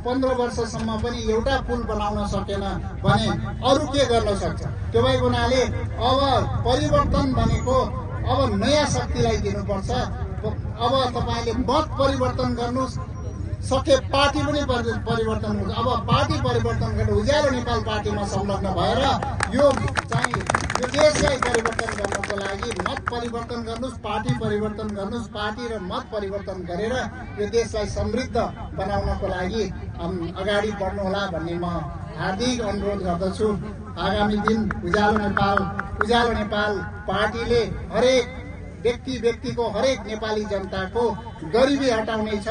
15 वर्षसम्म पनि एउटा पुल बनाउन सकेन भने अरू के गर्न सक्छ? त्यो भएको हुनाले अब परिवर्तन भनेको अब नयाँ शक्तिलाई दिनुपर्छ। अब तपाईले मत परिवर्तन गर्नुस्, सके पार्टी पनि परिवर्तन हुन्छ। अब पार्टी परिवर्तन गर्ने उज्यालो नेपाल पार्टीमा संलग्न भएर यो देशलाई परिवर्तन गर्नको लागि मत परिवर्तन गर्नुस्, पार्टी परिवर्तन गर्नुस्, पार्टी र मत परिवर्तन गरेर यो देशलाई समृद्ध बनाउनको लागि अगाडि बढ्नुहोला भन्ने म हार्दिक अनुरोध गर्दछु। आगामी दिन उज्यालो नेपाल पार्टीले हरेक व्यक्तिको हरेक नेपाली जनताको गरिबी हटाउनेछ,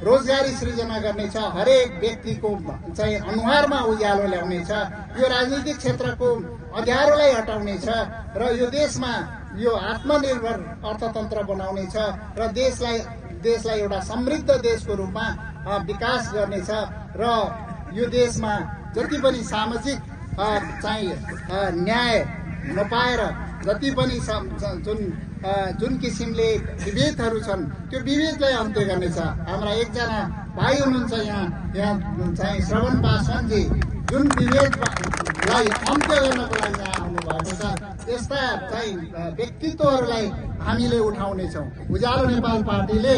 रोजगारी सृजना गर्नेछ, हरेक व्यक्तिको चाहिँ अनुहारमा उज्यालो ल्याउनेछ, यो राजनीतिक क्षेत्रको अँध्यारोलाई हटाउनेछ र यो देशमा यो आत्मनिर्भर अर्थतन्त्र बनाउनेछ र देशलाई एउटा समृद्ध देशको रूपमा विकास गर्नेछ र यो देशमा जति पनि सामाजिक न्याय नपाएर जति पनि जुन किसिमले विभेदहरू छन् त्यो विभेदलाई अन्त्य गर्नेछ। हाम्रा एकजना भाइ हुनुहुन्छ यहाँ चाहिँ श्रवण पासवानजी, जुन विभेदलाई अन्त्य गर्नको लागि यहाँ आउनु भएको छ। यस्ता चाहिँ व्यक्तित्वहरूलाई हामीले उठाउनेछौँ। उज्यालो नेपाल पार्टीले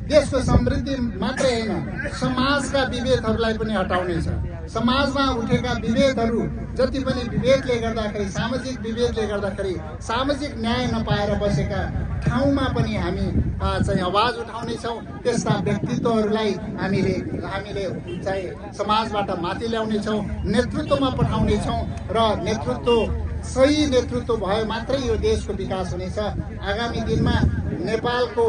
देशको समृद्धि मात्रै होइन, समाजका विभेदहरूलाई पनि हटाउनेछ। समाजमा उठेका विभेदहरू जति पनि विभेदले गर्दाखेरि, सामाजिक विभेदले गर्दाखेरि सामाजिक न्याय नपाएर बसेका ठाउँमा पनि हामी चाहिँ आवाज उठाउनेछौँ। त्यस्ता व्यक्तित्वहरूलाई हामीले चाहिँ समाजबाट माथि ल्याउनेछौँ, नेतृत्वमा पठाउनेछौँ र सही नेतृत्व भयो मात्रै यो देशको विकास हुनेछ। आगामी दिनमा नेपालको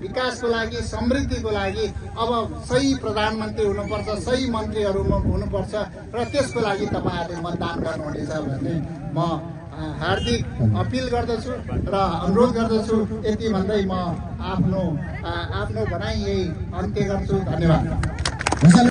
विकासको लागि, समृद्धिको लागि अब सही प्रधानमन्त्री हुनुपर्छ, सही मन्त्रीहरू हुनुपर्छ र त्यसको लागि तपाईँहरूले मतदान गर्नुहुनेछ भन्ने म हार्दिक अपिल गर्दछु र अनुरोध गर्दछु। यति भन्दै म आफ्नो भनाइ यही अन्त्य गर्छु। धन्यवाद।